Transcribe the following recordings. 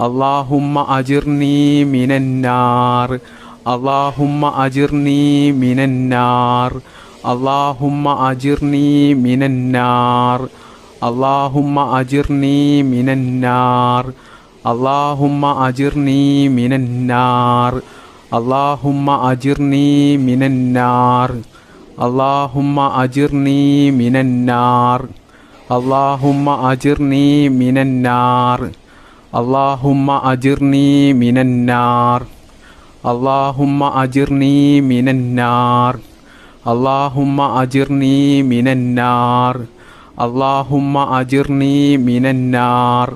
اللهم أجرني من النار اللهم أجرني من النار اللهم أجرني من النار اللهم أجرني من النار اللهم أجرني من النار اللهم أجرني من النار اللهم أجرني من النار اللهم أجرني من النار اللهم أجرني من النار اللهم أجرني من النار اللهم أجرني من النار اللهم أجرني من النار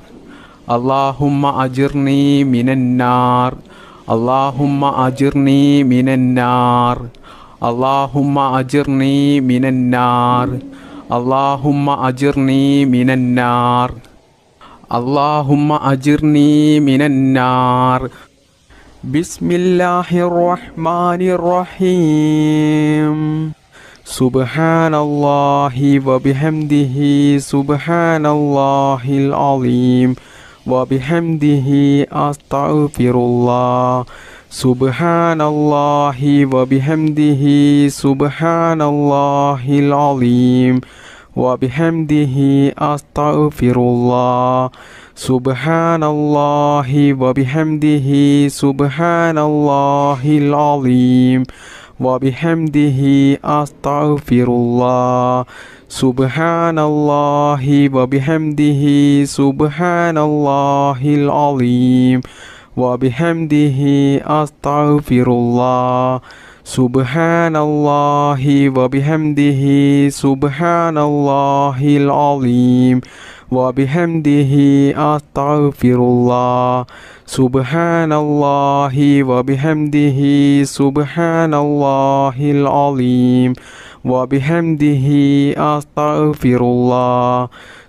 اللهم أجرني من النار اللهم أجرني من النار اللهم أجرني من النار اللهم أجرني من النار اللهم أجرني من النار بسم الله الرحمن الرحيم سبحان الله وبحمده سبحان الله العظيم وبحمده أستغفر الله سبحان الله وبحمده سبحان الله العظيم وبحمده أستغفر الله سبحان الله وبحمده سبحان الله العظيم وبحمده أستغفر الله سبحان الله وبحمده سبحان الله العظيم وبحمده أستغفر الله سبحان الله وبحمده سبحان الله العظيم وبحمده أستغفر الله سبحان الله وبحمده سبحان الله العظيم وبحمده أستغفر الله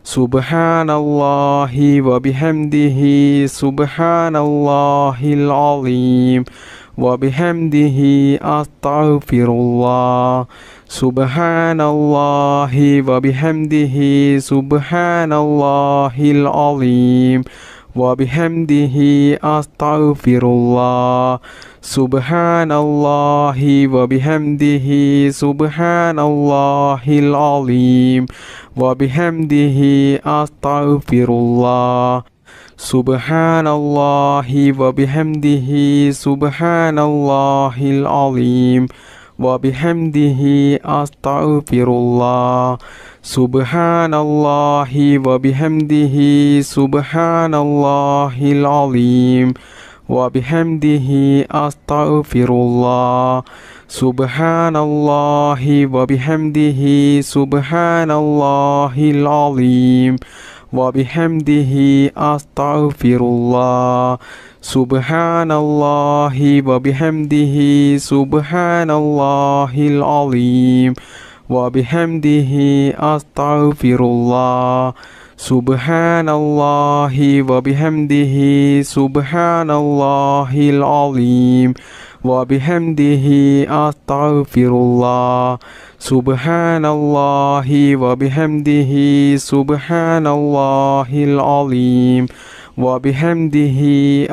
سبحان الله وبحمده سبحان الله العظيم وبحمده أستغفر الله سبحان الله وبحمده سبحان الله العظيم وبحمده أستغفر الله سبحان الله وبحمده سبحان الله العظيم وبحمده أستغفر الله سبحان الله وبحمده سبحان الله العظيم وبحمده أستغفر الله سبحان الله وبحمده سبحان الله العظيم وبحمده أستغفر الله سبحان الله وبحمده سبحان الله العظيم وبحمده أستغفر الله سبحان الله وبحمده سبحان الله العظيم وبحمده أستغفر الله سبحان الله وبحمده سبحان الله العظيم وبحمده أستغفر الله سبحان الله وبحمده سبحان الله العظيم وبحمده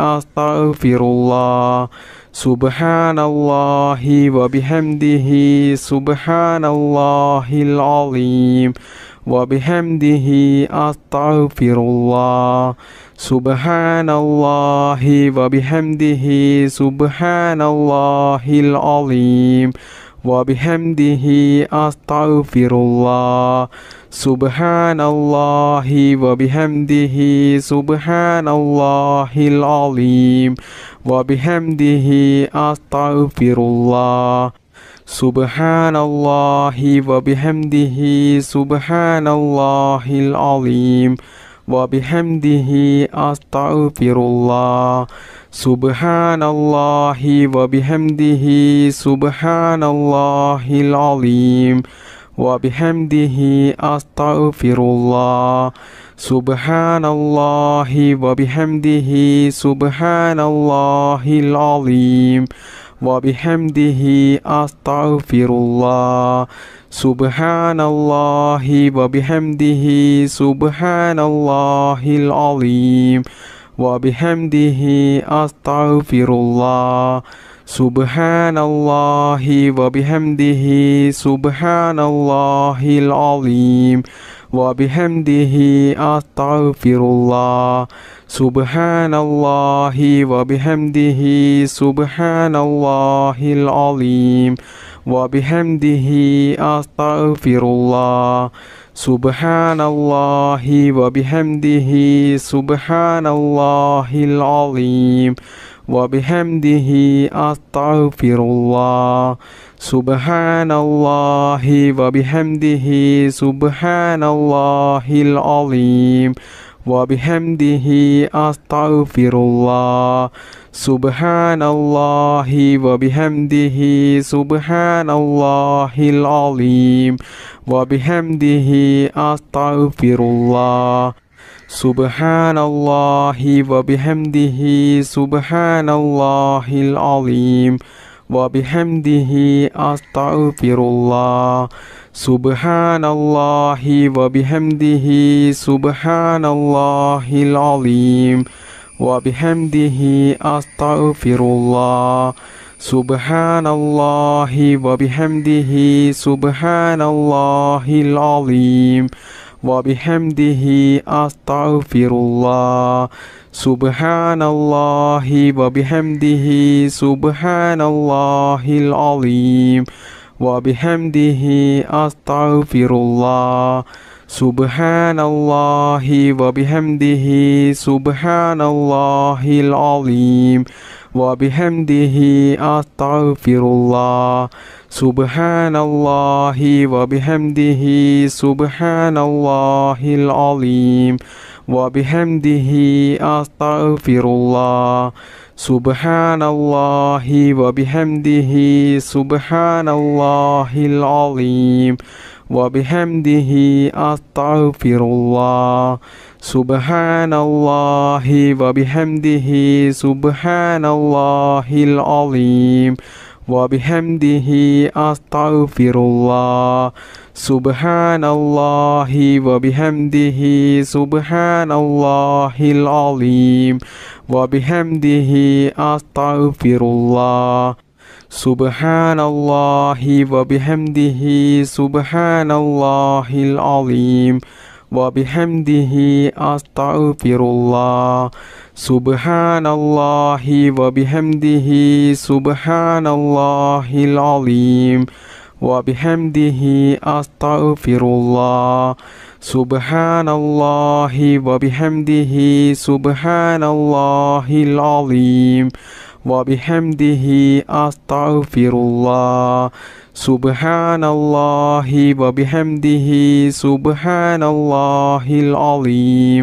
أستغفر الله سبحان الله وبحمده سبحان الله العظيم وبحمده أستغفر الله سبحان الله وبحمده سبحان الله العظيم وبحمده أستغفر الله سبحان الله وبحمده سبحان الله العظيم وبحمده أستغفر الله سبحان الله وبحمده سبحان الله العظيم وبحمده أستغفر الله سبحان الله وبحمده سبحان الله العظيم وبحمده أستغفر الله سبحان الله وبحمده سبحان الله العظيم وبحمده أستغفر الله سبحان الله وبحمده سبحان الله العظيم وبحمده أستغفر الله سبحان الله وبحمده سبحان الله العظيم وبحمده أستغفر الله سبحان الله وبحمده سبحان الله العظيم وبحمده أستغفر الله سبحان الله وبحمده سبحان الله العظيم وبحمده أستغفر الله سبحان الله وبحمده سبحان الله العظيم وبحمده أستغفر الله سبحان الله وبحمده سبحان الله العظيم وبحمده أستغفر الله سبحان الله وبحمده سبحان الله العظيم وبحمده أستغفر الله سبحان الله وبحمده سبحان الله العظيم وبحمده أستغفر الله سبحان الله وبحمده سبحان الله العظيم وبحمده أستغفر الله سبحان الله وبحمده سبحان الله العظيم وبحمده أستغفر الله سبحان الله وبحمده سبحان الله العظيم وبحمده أستغفر الله سبحان الله وبحمده سبحان الله العظيم وبحمده أستغفر الله سبحان الله وبحمده سبحان الله العظيم وبحمده أستغفر الله سبحان الله وبحمده سبحان الله العظيم وبحمده أستغفر الله سبحان الله وبحمده سبحان الله العظيم وبحمده أستغفر الله سبحان الله وبحمده سبحان الله العظيم وبحمده أستغفر الله سبحان الله وبحمده سبحان الله العظيم وبحمده أستغفر الله سبحان الله وبحمده سبحان الله العظيم وبحمده أستغفر الله سبحان الله وبحمده سبحان الله العظيم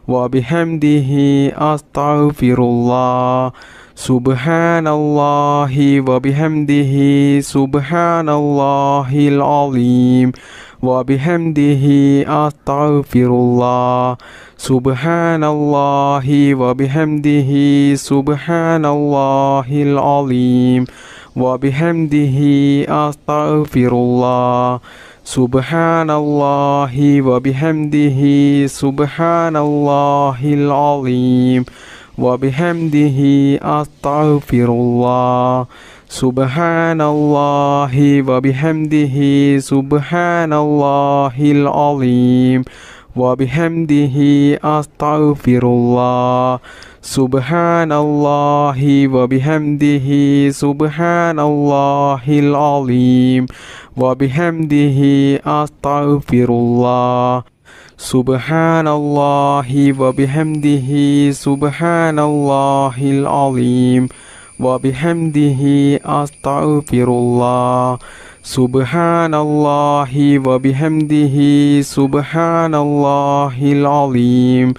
وبحمده أستغفر الله سبحان الله وبحمده سبحان الله العظيم وبحمده أستغفر الله سبحان الله وبحمده سبحان الله العظيم وبحمده أستغفر الله سبحان الله وبحمده سبحان الله العظيم وبحمده أستغفر الله سبحان الله وبحمده سبحان الله العظيم وبحمده أستغفر الله سبحان الله وبحمده سبحان الله العظيم وبحمده أستغفر الله سبحان الله وبحمده سبحان الله العظيم وبحمده أستغفر الله سبحان الله وبحمده سبحان الله العظيم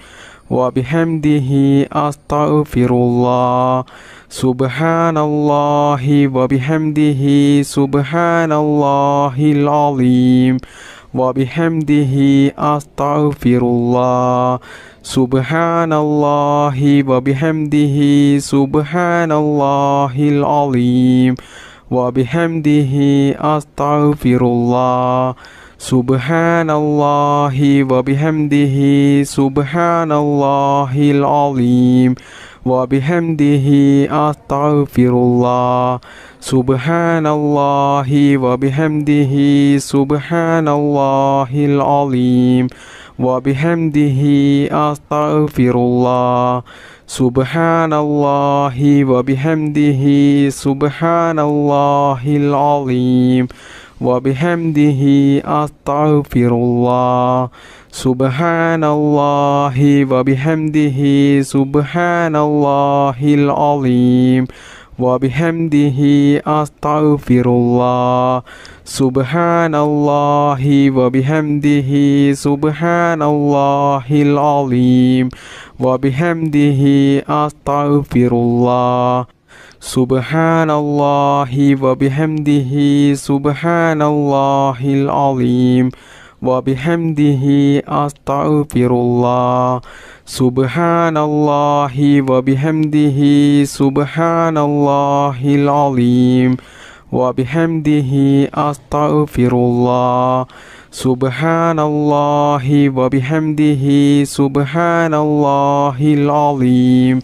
وبحمده أستغفر الله سبحان الله وبحمده سبحان الله العظيم وبحمده أستغفر الله سبحان الله وبحمده سبحان الله العظيم وبحمده أستغفر الله സുബ്ഹാനല്ലാഹി വബിഹംദിഹി സുബ്ഹാനല്ലാഹിൽ അളീം വബിഹംദിഹി അസ്തഗ്ഫിറുല്ലാഹ് സുബ്ഹാനല്ലാഹി വബിഹംദിഹി സുബ്ഹാനല്ലാഹിൽ അളീം വബിഹംദിഹി അസ്തഗ്ഫിറുല്ലാഹ് സുബ്ഹാനല്ലാഹി വബിഹംദിഹി സുബ്ഹാനല്ലാഹിൽ അളീം വബിഹംദിഹി അസ്തഗ്ഫിറുല്ലാഹ് സുബ്ഹാനല്ലാഹി വബിഹംദിഹി സുബ്ഹാനല്ലാഹിൽ അളീം വബിഹംദിഹി അസ്തഗ്ഫിറുല്ലാഹ് സുബ്ഹാനല്ലാഹി വബിഹംദിഹി സുബ്ഹാനല്ലാഹിൽ അളീം വബിഹംദിഹി അസ്തഗ്ഫിറുല്ലാഹ് സുബ്ഹാനല്ലാഹി വബിഹംദിഹി സുബ്ഹാനല്ലാഹിൽ അളീം വബിഹംദിഹി അസ്തഗ്ഫിറുല്ലാഹ് സുബ്ഹാനല്ലാഹി വബിഹംദിഹി സുബ്ഹാനല്ലാഹിൽ അളീം വബിഹംദിഹി അസ്തഗ്ഫിറുല്ലാഹ് സുബ്ഹാനല്ലാഹി വബിഹംദിഹി സുബ്ഹാനല്ലാഹിൽ അളീം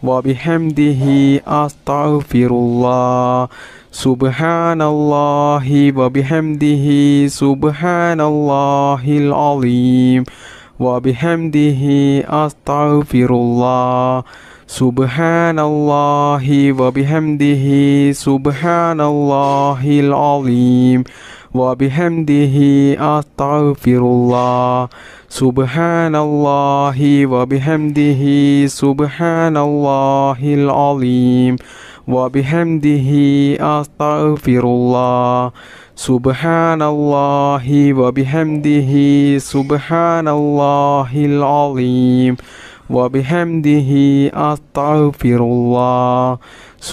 വബിഹംദിഹി അസ്തഗ്ഫിറുല്ലാഹ് സുബ്ഹാനല്ലാഹി വബിഹംദിഹി സുബ്ഹാനല്ലാഹിൽ അളീം വബിഹംദിഹി അസ്തഗ്ഫിറുല്ലാഹ് സുബ്ഹാനല്ലാഹി വബിഹംദിഹി സുബ്ഹാനല്ലാഹിൽ അളീം വബിഹംദിഹി അസ്തഗ്ഫിറുല്ലാഹ് സുബ്ഹാനല്ലാഹി വബിഹംദിഹി സുബ്ഹാനല്ലാഹിൽ അളീം വബിഹംദിഹി അസ്തഗ്ഫിറുല്ലാഹ് സുബ്ഹാനല്ലാഹി വബിഹംദിഹി സുബ്ഹാനല്ലാഹിൽ അളീം വബിഹംദിഹി അസ്തഗ്ഫിറുല്ലാഹ്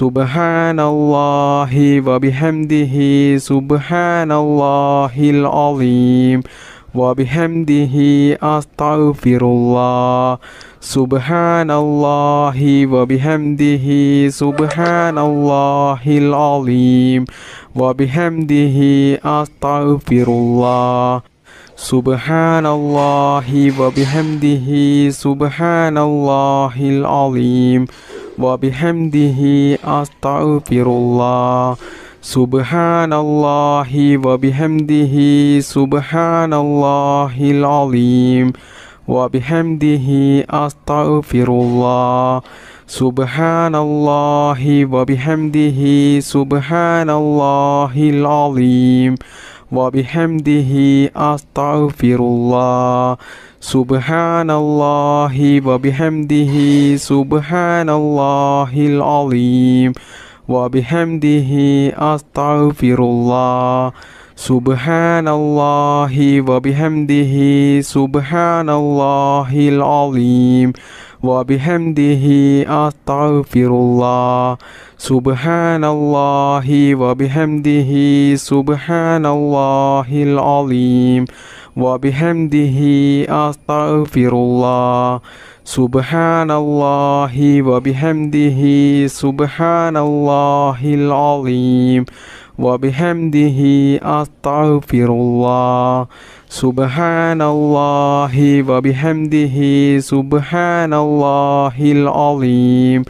സുബ്ഹാനല്ലാഹി വബിഹംദിഹി സുബ്ഹാനല്ലാഹിൽ അളീം വബിഹംദിഹി അസ്തഗ്ഫിറുല്ലാഹ് സുബ്ഹാനല്ലാഹി വബിഹംദിഹി സുബ്ഹാനല്ലാഹിൽ അളീം വബിഹംദിഹി അസ്തഗ്ഫിറുല്ലാഹ് സുബ്ഹാനല്ലാഹി വബിഹംദിഹി സുബ്ഹാനല്ലാഹിൽ അളീം വബിഹംദിഹി അസ്തഗ്ഫിറുല്ലാഹ് സുബ്ഹാനല്ലാഹി വബിഹംദിhi സുബ്ഹാനല്ലാഹിൽ അളീം വബിഹംദിhi അസ്തഗ്ഫിറുല്ലാഹ് സുബ്ഹാനല്ലാഹി വബിഹംദിhi സുബ്ഹാനല്ലാഹിൽ അളീം വബിഹംദിhi അസ്തഗ്ഫിറുല്ലാഹ് സുബ്ഹാനല്ലാഹി വബിഹംദിhi സുബ്ഹാനല്ലാഹിൽ അളീം വബിഹംദിഹി അസ്തഗ്ഫിറുല്ലാഹ് സുബ്ഹാനല്ലാഹി വബിഹംദിhi സുബ്ഹാനല്ലാഹിൽ അളീം വബിഹംദിhi അസ്തഗ്ഫിറുല്ലാഹ് സുബ്ഹാനല്ലാഹി വബിഹംദിhi സുബ്ഹാനല്ലാഹിൽ അളീം വബിഹംദിhi അസ്തഗ്ഫിറുല്ലാഹ് സുബ്ഹാനല്ലാഹി വബിഹംദിhi സുബ്ഹാനല്ലാഹിൽ അളീം വബിഹംദിhi അസ്തഗ്ഫിറുല്ലാഹ് സുബ്ഹാനല്ലാഹി വബിഹംദിhi സുബ്ഹാനല്ലാഹിൽ അളീം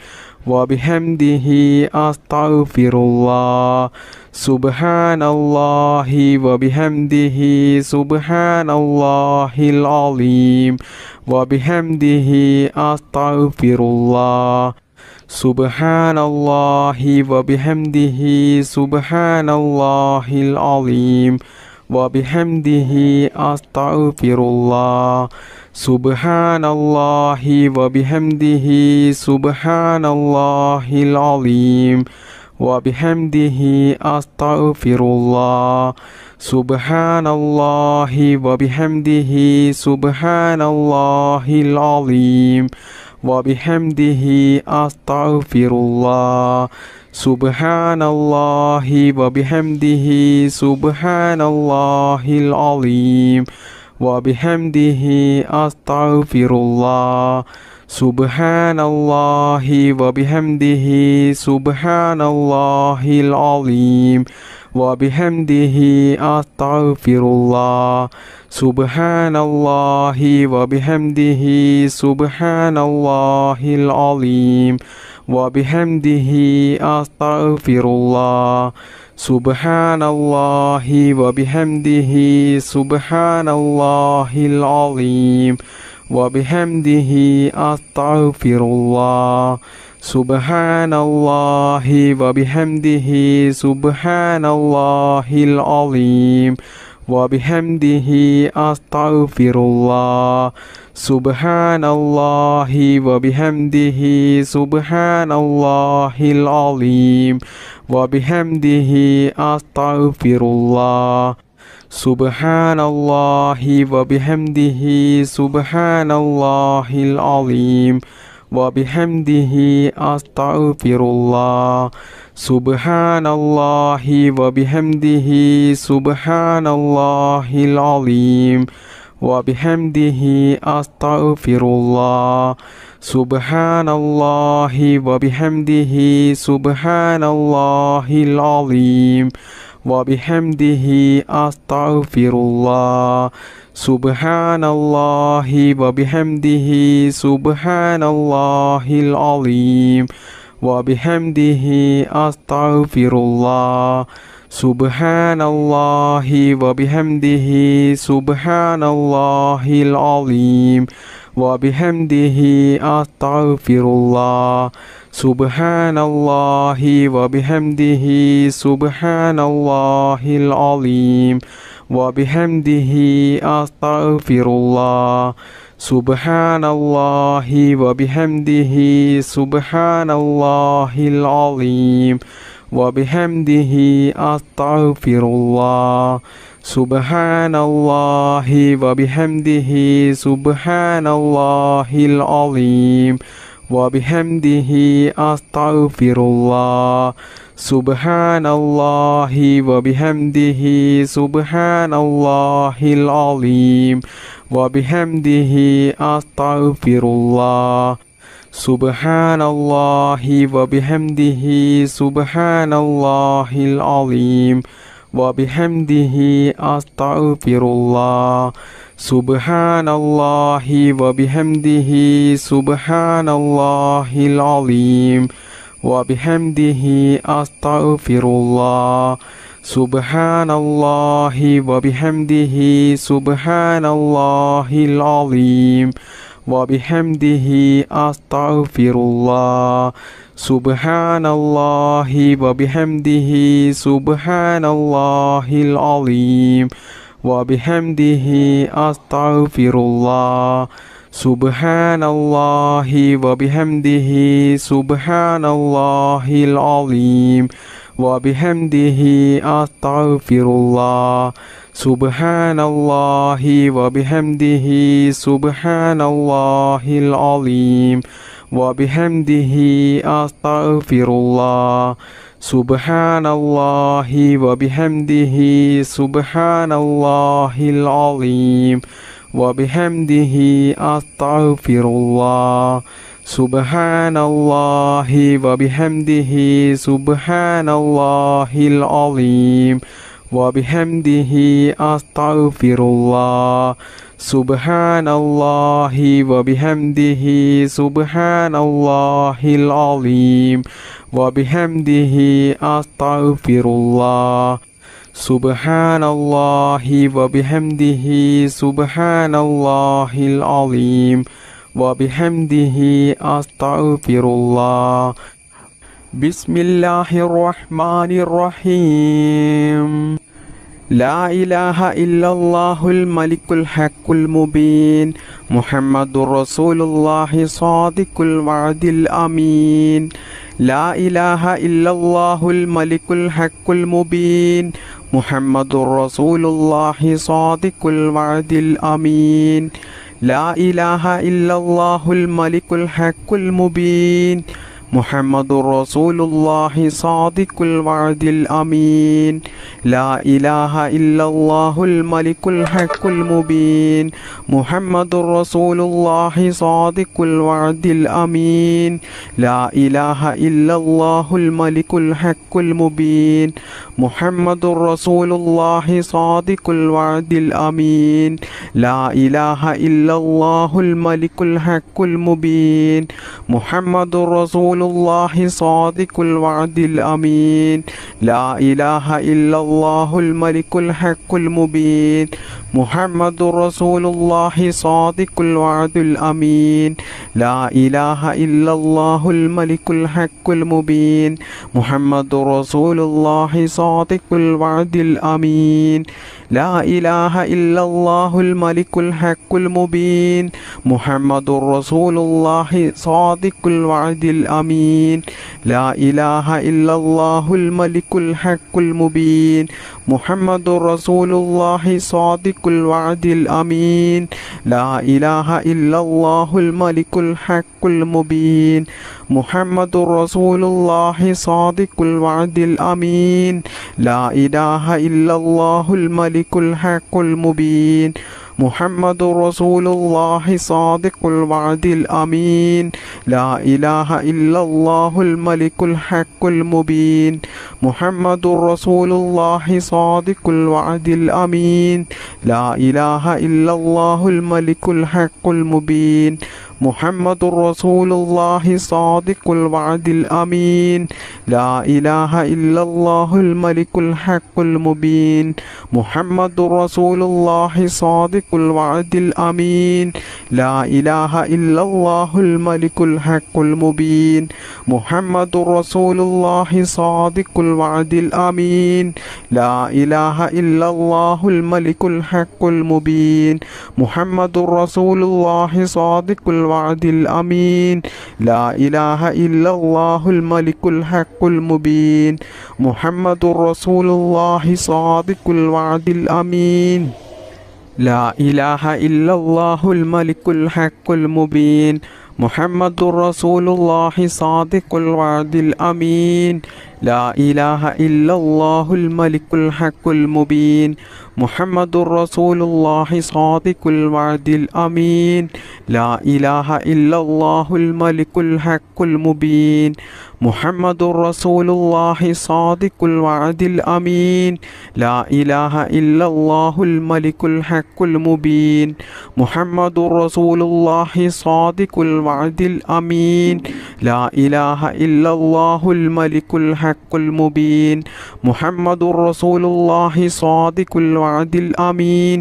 വബിഹംദിhi അസ്തഗ്ഫിറുല്ലാഹ് സുബ്ഹാനല്ലാഹി വബിഹംദിhi സുബ്ഹാനല്ലാഹിൽ അളീം വബിഹംദിhi അസ്തഗ്ഫിറുല്ലാഹ് സുബ്ഹാനല്ലാഹി വബിഹംദിhi സുബ്ഹാനല്ലാഹിൽ അളീം വബിഹംദിhi അസ്തഗ്ഫിറുല്ലാഹ് സുബ്ഹാനല്ലാഹി വബിഹംദിhi സുബ്ഹാനല്ലാഹിൽ അളീം വബിഹംദിhi അസ്തഗ്ഫിറുല്ലാഹ് സുബ്ഹാനല്ലാഹി വബിഹംദിhi സുബ്ഹാനല്ലാഹിൽ അളീം വബിഹംദിhi അസ്തഗ്ഫിറുല്ലാഹ് സുബ്ഹാനല്ലാഹി വബിഹംദിhi സുബ്ഹാനല്ലാഹിൽ അളീം വബിഹംദിhi അസ്തഗ്ഫിറുല്ലാഹ് സുബ്ഹാനല്ലാഹി വബിഹംദിhi സുബ്ഹാനല്ലാഹിൽ അളീം وبحمده أستغفر الله سبحان الله وبحمده سبحان الله العظيم وبحمده أستغفر الله سبحان الله وبحمده سبحان الله العظيم وبحمده أستغفر الله سبحان الله وبحمده سبحان الله العظيم وبحمده أستغفر الله سبحان الله وبحمده سبحان الله العظيم وبحمده أستغفر الله سبحان الله وبحمده سبحان الله العظيم وبحمده أستغفر الله سبحان الله وبحمده سبحان الله العظيم وبحمده أستغفر الله سبحان الله وبحمده سبحان الله العظيم وبحمده أستغفر الله سبحان الله وبحمده سبحان الله العظيم وبحمده أستغفر الله سبحان الله وبحمده سبحان الله العظيم وبحمده أستغفر الله سبحان الله وبحمده سبحان الله العظيم وبحمده أستغفر الله سبحان الله وبحمده سبحان الله العظيم وبحمده أستغفر الله سبحان الله وبحمده سبحان الله العظيم وبحمده أستغفر الله سبحان الله وبحمده سبحان الله العظيم وبحمده أستغفر الله سبحان الله وبحمده سبحان الله العظيم وبحمده أستغفر الله سبحان الله وبحمده سبحان الله العظيم وبحمده أستغفر الله سبحان الله وبحمده سبحان الله العظيم وبحمده أستغفر الله سبحان الله وبحمده سبحان الله العظيم وبحمده أستغفر الله سبحان الله وبحمده سبحان الله العظيم وبحمده أستغفر الله سبحان الله وبحمده سبحان الله العظيم وبحمده أستغفر الله سبحان الله وبحمده سبحان الله العظيم وبحمده أستغفر الله سبحان الله وبحمده سبحان الله العظيم وبحمده أستغفر الله سبحان الله وبحمده سبحان الله العظيم وبحمده أستغفر الله سبحان الله وبحمده سبحان الله العظيم وبحمده أستغفر الله بسم الله الرحمن الرحيم لا إله إلا الله الملك الحق المبين محمد رسول الله صادق الوعد الأمين لا إله إلا الله الملك الحق المبين محمد رسول الله صادق الوعد الأمين لا إله إلا الله الملك الحق المبين മുഹമ്മദുർ റസൂലുള്ളാഹി സാദിഖുൽ വഅദിൽ അമീൻ. ലാ ഇലാഹ ഇല്ലല്ലാഹുൽ മലിക്കുൽ ഹഖുൽ മുബീൻ. മുഹമ്മദുർ റസൂലുള്ളാഹി സാദിഖുൽ വഅദിൽ അമീൻ. ലാ ഇലാഹ ഇല്ലല്ലാഹുൽ മലിക്കുൽ ഹഖുൽ മുബീൻ. മുഹമ്മദുർ റസൂലുള്ളാഹി സാദിഖുൽ വഅദിൽ അമീൻ. ലാ ഇലാഹ ഇല്ലല്ലാഹുൽ മലിക്കുൽ ഹഖുൽ മുബീൻ. മുഹമ്മദുർ റസൂലുള്ളാഹി സാദിഖുൽ വഅദിൽ അമീൻ. ലാ ഇലാഹ ഇല്ലല്ലാഹുൽ മലിക്കുൽ ഹഖുൽ മുബീൻ. മുഹമ്മദുർ റസൂലുള്ളാഹി സാദിഖുൽ വഅദിൽ അമീൻ. ലാ ഇലാഹ ഇല്ലല്ലാഹുൽ മലിക്കുൽ ഹഖുൽ മുബീൻ. മുഹമ്മദുർ റസൂലുള്ളാഹി സാദിഖുൽ വഅദിൽ അമീൻ. ലാ ഇലാഹ ഇല്ലല്ലാഹുൽ മലിക്കുൽ ഹഖുൽ മുബീൻ. മുഹമ്മദുർ റസൂലുള്ളാഹി സാദിഖുൽ വഅദിൽ അമീൻ. ലാ ഇലാഹ ഇല്ലല്ലാഹുൽ മലിക്കുൽ ഹഖുൽ മുബീൻ. മുഹമ്മദുർ റസൂലുള്ളാഹി സാദിഖുൽ വഅദിൽ അമീൻ. ലാ ഇലാഹ ഇല്ലല്ലാഹുൽ മലിക്കുൽ ഹഖുൽ മുബീൻ. മുഹമ്മദുർ റസൂലുള്ളാഹി സാദിഖുൽ വഅദിൽ അമീൻ. ലാ ഇലാഹ ഇല്ലല്ലാഹുൽ മലിക്കുൽ ഹഖുൽ മുബീൻ. മുഹമ്മദുർ റസൂലുള്ളാഹി സാദിഖുൽ വഅദിൽ അമീൻ. ലാ ഇലാഹ ഇല്ലല്ലാഹുൽ മലിക്കുൽ ഹഖുൽ മുബീൻ. മുഹമ്മദുർ റസൂലുള്ളാഹി സാദിഖുൽ വഅദിൽ അമീൻ. ലാ ഇലാഹ ഇല്ലല്ലാഹുൽ മലിക്കുൽ ഹഖുൽ മുബീൻ. മുഹമ്മദുർ റസൂലുള്ളാഹി സാദിഖുൽ വഅദിൽ അമീൻ. ലാ ഇലാഹ ഇല്ലല്ലാഹുൽ മലിക്കുൽ ഹഖുൽ മുബീൻ. മുഹമ്മദുർ റസൂലുള്ളാഹി സാദിഖുൽ വഅദിൽ അമീൻ. ലാ ഇലാഹ ഇല്ലല്ലാഹുൽ മലിക്കുൽ ഹഖുൽ മുബീൻ. മുഹമ്മദുർ റസൂലുള്ളാഹി സാദിഖുൽ വഅദിൽ അമീൻ. ലാ ഇലാഹ ഇല്ലല്ലാഹുൽ മലിക്കുൽ ഹഖുൽ മുബീൻ. മുഹമ്മദുർ റസൂലുള്ളാഹി സാദിഖുൽ വഅദിൽ അമീൻ. ലാ ഇലാഹ ഇല്ലല്ലാഹുൽ മലിക്കുൽ ഹഖുൽ മുബീൻ. മുഹമ്മദുർ റസൂലുള്ളാഹി സാദിഖുൽ വഅദിൽ അമീൻ. ലാ ഇലാഹ ഇല്ലല്ലാഹുൽ മലിക്കുൽ ഹഖുൽ മുബീൻ. മുഹമ്മദുർ റസൂലുള്ളാഹി സാദിഖുൽ വഅദിൽ അമീൻ. ലാ ഇലാഹ ഇല്ലല്ലാഹുൽ മലിക്കുൽ ഹഖുൽ മുബീൻ. മുഹമ്മദുർ റസൂലുള്ളാഹി സാദിഖുൽ വഅദിൽ അമീൻ. ലാ ഇലാഹ ഇല്ലല്ലാഹുൽ മലിക്കുൽ ഹഖുൽ മുബീൻ. മുഹമ്മദുർ റസൂലുള്ളാഹി സാദിഖുൽ വഅദിൽ അമീൻ. ലാ ഇലാഹ ഇല്ലല്ലാഹുൽ മലിക്കുൽ ഹഖുൽ മുബീൻ. മുഹമ്മദുർ റസൂലുള്ളാഹി സാദിഖുൽ വഅദിൽ അമീൻ. ലാ ഇലാഹ ഇല്ലല്ലാഹുൽ മലിക്കുൽ ഹഖുൽ മുബീൻ. മുഹമ്മദുർ റസൂലുള്ളാഹി സാദിഖുൽ വഅദിൽ അമീൻ.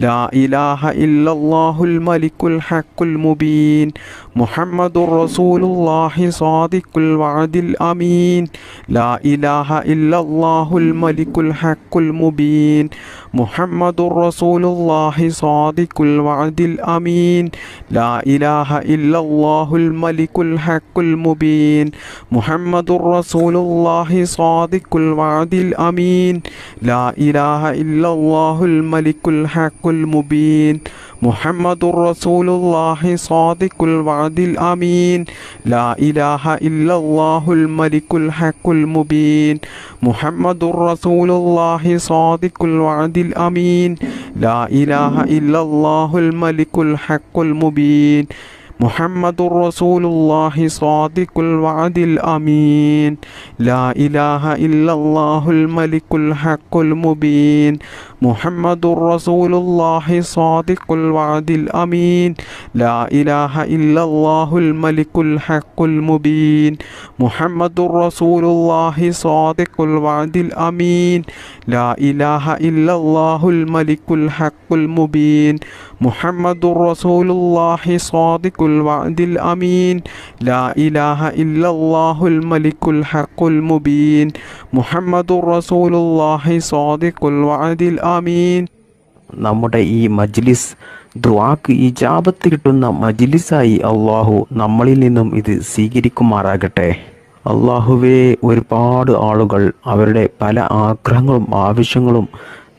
ലാ ഇലാഹ ഇല്ലല്ലാഹുൽ മലിക്കുൽ ഹഖുൽ മുബീൻ. മുഹമ്മദുർ റസൂലുള്ളാഹി സാദിഖുൽ വഅദിൽ അമീൻ. ലാ ഇലാഹ ഇല്ലല്ലാഹുൽ മലിക്കുൽ ഹഖുൽ മുബീൻ. മുഹമ്മദുർ റസൂലുള്ളാഹി സാദിഖുൽ വഅദിൽ അമീൻ. ലാ ഇലാഹ ഇല്ലല്ലാഹുൽ മലിക്കുൽ ഹഖുൽ മുബീൻ. മുഹമ്മദുർ റസൂലുള്ളാഹി സാദിഖുൽ വഅദിൽ അമീൻ. ലാ ഇലാഹ ഇല്ലല്ലാഹുൽ മലിക്കുൽ ഹഖുൽ മുബീൻ. മുഹമ്മദുർ റസൂലുള്ളാഹി സാദിഖുൽ വഅദിൽ അമീൻ. ലാ ഇലാഹ ഇല്ലല്ലാഹുൽ മലിക്കുൽ ഹഖുൽ മുബീൻ. മുഹമ്മദുർ റസൂലുള്ളാഹി സാദിഖുൽ വഅദിൽ അമീൻ. ലാ ഇലാഹ ഇല്ലല്ലാഹുൽ മലിക്കുൽ ഹഖുൽ മുബീൻ. മുഹമ്മദുർ റസൂലുള്ളാഹി സാദിഖുൽ വഅദിൽ അമീൻ. ലാ ഇലാഹ ഇല്ലല്ലാഹുൽ മലിക്കുൽ ഹഖുൽ മുബീൻ. മുഹമ്മദുർ റസൂലുള്ളാഹി സാദിഖുൽ വഅദിൽ അമീൻ. ലാ ഇലാഹ ഇല്ലല്ലാഹുൽ മലിക്കുൽ ഹഖുൽ മുബീൻ. മുഹമ്മദുർ റസൂലുള്ളാഹി സാദിഖുൽ വഅദിൽ അമീൻ. ലാ ഇലാഹ ഇല്ലല്ലാഹുൽ മലിക്കുൽ ഹഖുൽ മുബീൻ. മുഹമ്മദുർ റസൂലുള്ളാഹി സാദിഖുൽ വഅദിൽ അമീൻ. ലാ ഇലാഹ ഇല്ലല്ലാഹുൽ മലിക്കുൽ ഹഖുൽ മുബീൻ. മുഹമ്മദുർ റസൂലുള്ളാഹി സാദിഖുൽ വഅദിൽ അമീൻ. നമ്മുടെ ഈ മജ്ലിസ് ദുആക്ക് ഇജാബത്ത് കിട്ടുന്ന മജ്ലിസായി അള്ളാഹു നമ്മളിൽ നിന്നും ഇത് സ്വീകരിക്കുമാറാകട്ടെ. അള്ളാഹുവേ, ഒരുപാട് ആളുകൾ അവരുടെ പല ആഗ്രഹങ്ങളും ആവശ്യങ്ങളും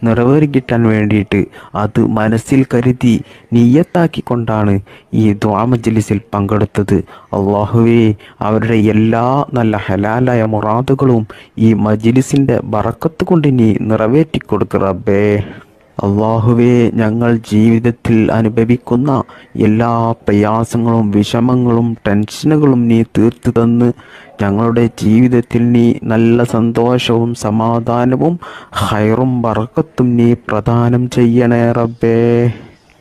നിറവേറിക്കിട്ടാൻ വേണ്ടിയിട്ട് അത് മനസ്സിൽ കരുതി നിയ്യത്താക്കിക്കൊണ്ടാണ് ഈ ദുആ മജ്ലിസിൽ പങ്കെടുത്തത്. അള്ളാഹുവേ, അവരുടെ എല്ലാ നല്ല ഹലാലായ മുറാദുകളും ഈ മജ്ലിസിൻ്റെ ബറക്കത്ത് കൊണ്ട് നീ നിറവേറ്റിക്കൊടുക്ക് റബ്ബേ. അള്ളാഹുവേ, ഞങ്ങൾ ജീവിതത്തിൽ അനുഭവിക്കുന്ന എല്ലാ പ്രയാസങ്ങളും വിഷമങ്ങളും ടെൻഷനുകളും നീ തീർത്തു തന്ന് ഞങ്ങളുടെ ജീവിതത്തിൽ നീ നല്ല സന്തോഷവും സമാധാനവും ഹൈറും ബറക്കത്തും നീ പ്രദാനം ചെയ്യണേ റബ്ബേ.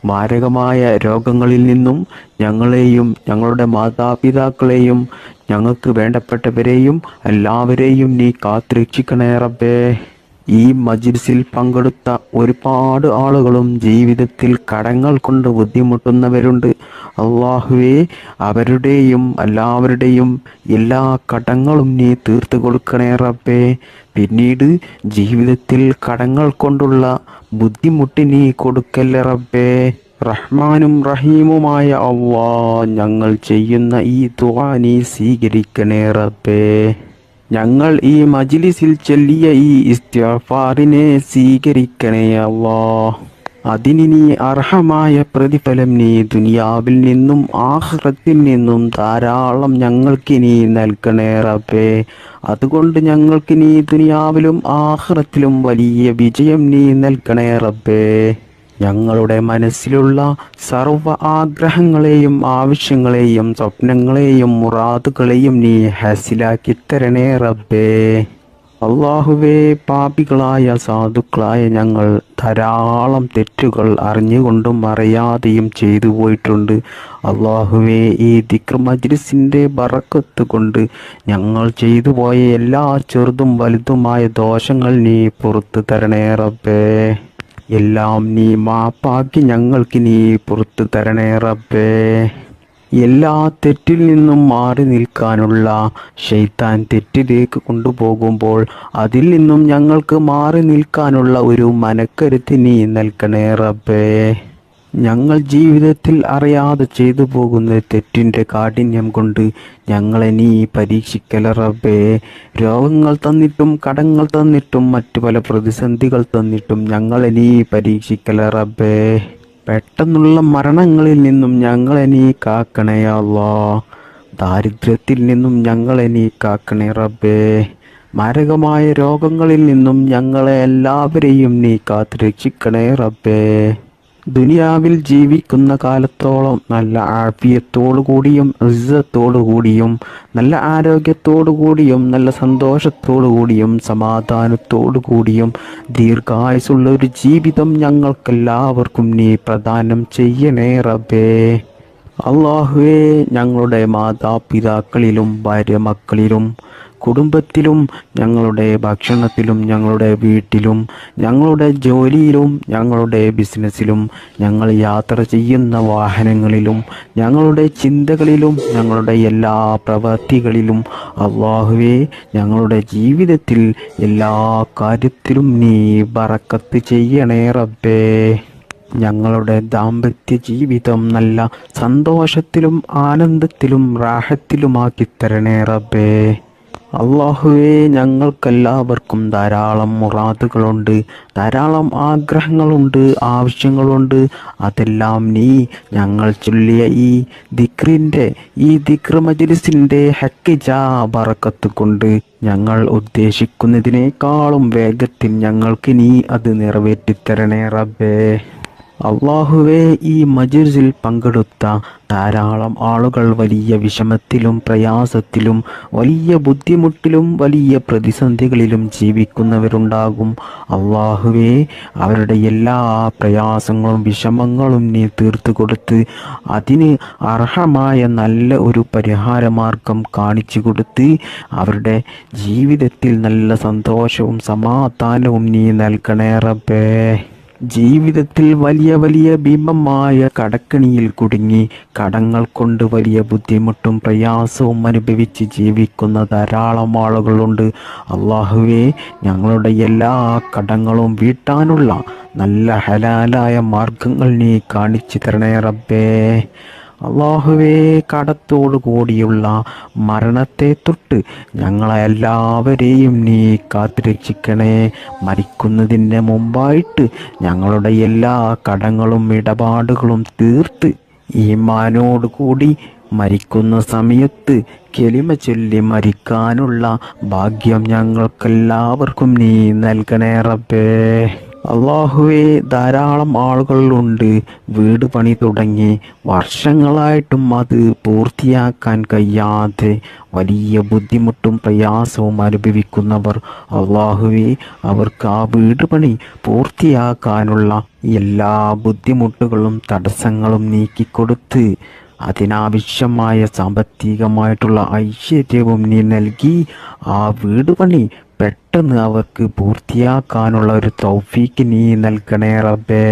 മാരകമായ രോഗങ്ങളിൽ നിന്നും ഞങ്ങളെയും ഞങ്ങളുടെ മാതാപിതാക്കളെയും ഞങ്ങൾക്ക് വേണ്ടപ്പെട്ടവരെയും എല്ലാവരെയും നീ കാത്തുരക്ഷിക്കണേ റബ്ബേ. ഈ മജ്ലിസിൽ പങ്കെടുത്ത ഒരുപാട് ആളുകളും ജീവിതത്തിൽ കടങ്ങൾ കൊണ്ട് ബുദ്ധിമുട്ടുന്നവരുണ്ട്. അള്ളാഹുവേ, അവരുടെയും എല്ലാവരുടെയും എല്ലാ കടങ്ങളും നീ തീർത്തു കൊടുക്കണേ റബ്ബേ. പിന്നീട് ജീവിതത്തിൽ കടങ്ങൾ കൊണ്ടുള്ള ബുദ്ധിമുട്ട് നീ കൊടുക്കല്ലേ റബ്ബേ. റഹ്മാനും റഹീമുമായ അള്ളാ, ഞങ്ങൾ ചെയ്യുന്ന ഈ ദുആ നീ സ്വീകരിക്കണേ റബ്ബേ. ഞങ്ങൾ ഈ മജ്ലിസിൽ ചൊല്ലിയ ഈ ഇസ്തിഗ്ഫാറിനെ സ്വീകരിക്കണേ അല്ലാ. അതിന് നീ അർഹമായ പ്രതിഫലം നീ ദുനിയാവിൽ നിന്നും ആഖിറത്തിൽ നിന്നും ധാരാളം ഞങ്ങൾക്ക് നീ നൽകണേ റബ്ബേ. അതുകൊണ്ട് ഞങ്ങൾക്ക് നീ ദുനിയാവിലും ആഖിറത്തിലും വലിയ വിജയം നീ നൽകണേ റബ്ബേ. ഞങ്ങളുടെ മനസ്സിലുള്ള സർവ്വ ആഗ്രഹങ്ങളെയും ആവശ്യങ്ങളെയും സ്വപ്നങ്ങളെയും മുറാദുകളെയും നീ ഹാസിലാക്കി തരണേ റബ്ബേ. അള്ളാഹുവേ, പാപികളായ സാധുക്കളായ ഞങ്ങൾ ധാരാളം തെറ്റുകൾ അറിഞ്ഞുകൊണ്ടും അറിയാതെയും ചെയ്തു പോയിട്ടുണ്ട്. അള്ളാഹുവേ, ഈ ദിക്ർ മജ്ലിസിൻ്റെ ബറക്കത്ത് കൊണ്ട് ഞങ്ങൾ ചെയ്തു പോയ എല്ലാ ചെറുതും വലുതുമായ ദോഷങ്ങൾ നീ പുറത്തു തരണേ റബ്ബേ. എല്ലാം നീ മാപ്പാക്കി ഞങ്ങൾക്ക് നീ പുറത്തു തരണേ റബ്ബേ. എല്ലാ തെറ്റിൽ നിന്നും മാറി നിൽക്കാനുള്ള ശൈത്താൻ തെറ്റിലേക്ക് കൊണ്ടുപോകുമ്പോൾ അതിൽ നിന്നും ഞങ്ങൾക്ക് മാറി നിൽക്കാനുള്ള ഒരു മനക്കരുത്ത് നീ നൽകണേ റബ്ബേ. ഞങ്ങൾ ജീവിതത്തിൽ അറിയാതെ ചെയ്തു പോകുന്ന തെറ്റിൻ്റെ കാഠിന്യം കൊണ്ട് ഞങ്ങളെ നീ പരീക്ഷിക്കല റബ്ബേ. രോഗങ്ങൾ തന്നിട്ടും കടങ്ങൾ തന്നിട്ടും മറ്റു പല പ്രതിസന്ധികൾ തന്നിട്ടും ഞങ്ങളെ നീ പരീക്ഷിക്കല റബ്ബേ. പെട്ടെന്നുള്ള മരണങ്ങളിൽ നിന്നും ഞങ്ങളെ നീ കാക്കണേ അല്ലാ. ദാരിദ്ര്യത്തിൽ നിന്നും ഞങ്ങളെ നീ കാക്കണേ റബ്ബേ. മാരകമായ രോഗങ്ങളിൽ നിന്നും ഞങ്ങളെ എല്ലാവരെയും നീ കാത്തു രക്ഷിക്കണേ റബ്ബേ. ദുനിയാവിൽ ജീവിക്കുന്ന കാലത്തോളം നല്ല ആഫിയത്തോടു കൂടിയും ഇസ്സത്തോടു കൂടിയും നല്ല ആരോഗ്യത്തോടു കൂടിയും നല്ല സന്തോഷത്തോടു കൂടിയും സമാധാനത്തോടു കൂടിയും ദീർഘായുസുള്ള ഒരു ജീവിതം ഞങ്ങൾക്കെല്ലാവർക്കും നീ പ്രദാനം ചെയ്യണേ റബ്ബേ. അള്ളാഹുവേ, ഞങ്ങളുടെ മാതാപിതാക്കളിലും ഭാര്യ മക്കളിലും കുടുംബത്തിലും ഞങ്ങളുടെ ഭക്ഷണത്തിലും ഞങ്ങളുടെ വീട്ടിലും ഞങ്ങളുടെ ജോലിയിലും ഞങ്ങളുടെ ബിസിനസ്സിലും ഞങ്ങൾ യാത്ര ചെയ്യുന്ന വാഹനങ്ങളിലും ഞങ്ങളുടെ ചിന്തകളിലും ഞങ്ങളുടെ എല്ലാ പ്രവൃത്തികളിലും അല്ലാഹുവേ, ഞങ്ങളുടെ ജീവിതത്തിൽ എല്ലാ കാര്യത്തിലും നീ ബറക്കത്ത് ചെയ്യണേ റബ്ബേ. ഞങ്ങളുടെ ദാമ്പത്യ ജീവിതം നല്ല സന്തോഷത്തിലും ആനന്ദത്തിലും റാഹത്തിലുമാക്കി തരണേ റബ്ബേ. അള്ളാഹുവേ, ഞങ്ങൾക്കെല്ലാവർക്കും ധാരാളം മുറാദുകളുണ്ട്, ധാരാളം ആഗ്രഹങ്ങളുണ്ട്, ആവശ്യങ്ങളുണ്ട്. അതെല്ലാം നീ ഞങ്ങൾ ചൊല്ലിയ ഈ ദിക്ർ മജ്ലിസിൻ്റെ ഹക്കിജാ ബറക്കത്ത് കൊണ്ട് ഞങ്ങൾ ഉദ്ദേശിക്കുന്നതിനേക്കാളും വേഗത്തിൽ ഞങ്ങൾക്ക് നീ അത് നിറവേറ്റിത്തരണേ റബ്ബേ. അള്ളാഹുവേ, ഈ മജ്ലിസിൽ പങ്കെടുത്ത ധാരാളം ആളുകൾ വലിയ വിഷമത്തിലും പ്രയാസത്തിലും വലിയ ബുദ്ധിമുട്ടിലും വലിയ പ്രതിസന്ധികളിലും ജീവിക്കുന്നവരുണ്ടാകും. അള്ളാഹുവേ, അവരുടെ എല്ലാ പ്രയാസങ്ങളും വിഷമങ്ങളും നീ തീർത്തു കൊടുത്ത് അതിന് അർഹമായ നല്ല ഒരു പരിഹാരമാർഗം കാണിച്ചു കൊടുത്ത് അവരുടെ ജീവിതത്തിൽ നല്ല സന്തോഷവും സമാധാനവും നീ നൽകണേ റബ്ബേ. ജീവിതത്തിൽ വലിയ വലിയ ഭീമമായ കടക്കണിയിൽ കുടുങ്ങി കടങ്ങൾ കൊണ്ട് വലിയ ബുദ്ധിമുട്ടും പ്രയാസവും അനുഭവിച്ച് ജീവിക്കുന്ന ധാരാളം ആളുകളുണ്ട്. അള്ളാഹുവേ, ഞങ്ങളുടെ എല്ലാ കടങ്ങളും വീട്ടാനുള്ള നല്ല ഹലാലായ മാർഗങ്ങൾ നീ കാണിച്ചു തരണേ റബ്ബേ. അള്ളാഹുവേ, കടത്തോടു കൂടിയുള്ള മരണത്തെ തൊട്ട് ഞങ്ങളെ എല്ലാവരെയും നീ കാത്തുരക്ഷിക്കണേ. മരിക്കുന്നതിന് മുമ്പായിട്ട് ഞങ്ങളുടെ എല്ലാ കടങ്ങളും ഇടപാടുകളും തീർത്ത് ഈമാനോട് കൂടി മരിക്കുന്ന സമയത്ത് കെലിമ ചൊല്ലി മരിക്കാനുള്ള ഭാഗ്യം ഞങ്ങൾക്കെല്ലാവർക്കും നീ നൽകണേ റബ്ബേ. അള്ളാഹുവേ, ധാരാളം ആളുകളുണ്ട് വീട് പണി തുടങ്ങി വർഷങ്ങളായിട്ടും അത് പൂർത്തിയാക്കാൻ കഴിയാതെ വലിയ ബുദ്ധിമുട്ടും പ്രയാസവും അനുഭവിക്കുന്നവർ. അള്ളാഹുവേ, അവർക്ക് ആ വീട് പണി പൂർത്തിയാക്കാനുള്ള എല്ലാ ബുദ്ധിമുട്ടുകളും തടസ്സങ്ങളും നീക്കിക്കൊടുത്ത് അതിനാവശ്യമായ സാമ്പത്തികമായിട്ടുള്ള ഐശ്വര്യവും നീ നൽകി ആ വീട് പണി പെട്ടെന്ന് അവർക്ക് പൂർത്തിയാക്കാനുള്ള ഒരു തൗഫീക്ക് നീ നൽകണേ റബ്ബേ.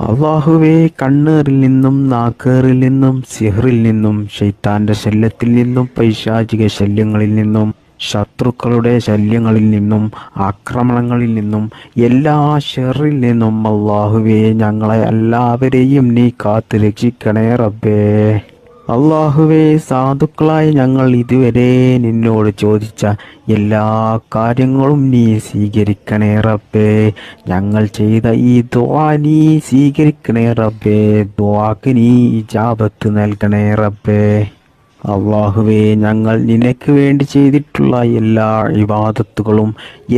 അള്ളാഹുവേ, കണ്ണേറിൽ നിന്നും നാക്കേറിൽ നിന്നും സിഹറിൽ നിന്നും ശൈത്താന്റെ ശല്യത്തിൽ നിന്നും പൈശാചിക ശല്യങ്ങളിൽ നിന്നും ശത്രുക്കളുടെ ശല്യങ്ങളിൽ നിന്നും ആക്രമണങ്ങളിൽ നിന്നും എല്ലാ ഷെറിൽ നിന്നും അള്ളാഹുവേ, ഞങ്ങളെ എല്ലാവരെയും നീ കാത്തു രക്ഷിക്കണേ റബ്ബേ. അള്ളാഹുവേ, സാധുക്കളായി ഞങ്ങൾ ഇതുവരെ നിന്നോട് ചോദിച്ച എല്ലാ കാര്യങ്ങളും നീ സ്വീകരിക്കണേ റബ്ബേ. ഞങ്ങൾ ചെയ്ത ഈ ദുആ നീ സ്വീകരിക്കണേ റബ്ബേ. ദുആക്ക് നീ ഇജാബത്ത് നൽകണേ റബ്ബേ. അള്ളാഹുവേ, ഞങ്ങൾ നിനക്ക് വേണ്ടി ചെയ്തിട്ടുള്ള എല്ലാ ഇബാദത്തുകളും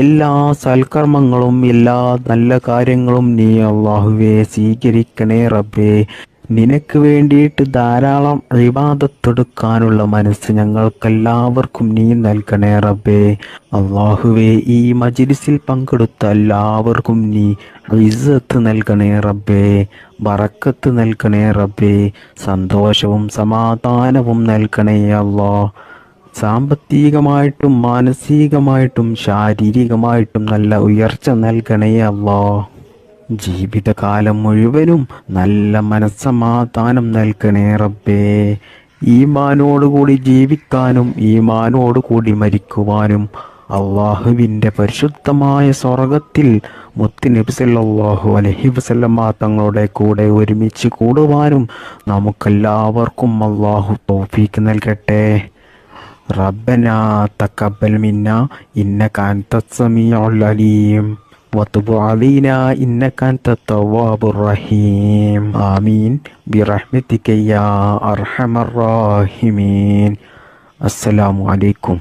എല്ലാ സൽക്കർമ്മങ്ങളും എല്ലാ നല്ല കാര്യങ്ങളും നീ അള്ളാഹുവേ സ്വീകരിക്കണേ റബ്ബേ. നിനക്ക് വേണ്ടിയിട്ട് ധാരാളം ഇബാദത്തെടുക്കാനുള്ള മനസ്സ് ഞങ്ങൾക്കെല്ലാവർക്കും നീ നൽകണേ റബ്ബേ. അള്ളാഹുവേ, ഈ മജ്ലിസിൽ പങ്കെടുത്ത എല്ലാവർക്കും നീ ഇസ്സത്ത് നൽകണേ റബ്ബേ, ബറക്കത്ത് നൽകണേ റബ്ബേ, സന്തോഷവും സമാധാനവും നൽകണേ അല്ലാഹ്. സാമ്പത്തികമായിട്ടും മാനസികമായിട്ടും ശാരീരികമായിട്ടും നല്ല ഉയർച്ച നൽകണേ അല്ലാഹ്. ജീവിതകാലം മുഴുവനും നല്ല മനസ്സമാധാനം നൽകണേ റബ്ബേ. ഈമാനോടുകൂടി ജീവിക്കാനും ഈമാനോടുകൂടി മരിക്കുവാനും അള്ളാഹുവിൻ്റെ പരിശുദ്ധമായ സ്വർഗത്തിൽ മുത്ത് നബി സല്ലല്ലാഹു അലൈഹി വസല്ലമ തങ്ങളുടെ കൂടെ ഒരുമിച്ച് കൂടുവാനും നമുക്കെല്ലാവർക്കും അള്ളാഹു തൗഫീക്ക് നൽകട്ടെ. റബ്ബനാ തഖബ്ബൽ മിന്നാ ഇന്നക അൻതസ് സമീഉൽ അലീം وتب علينا إنك أنت التواب الرحيم آمين برحمتك يا أرحم الراحمين. السلام عليكم.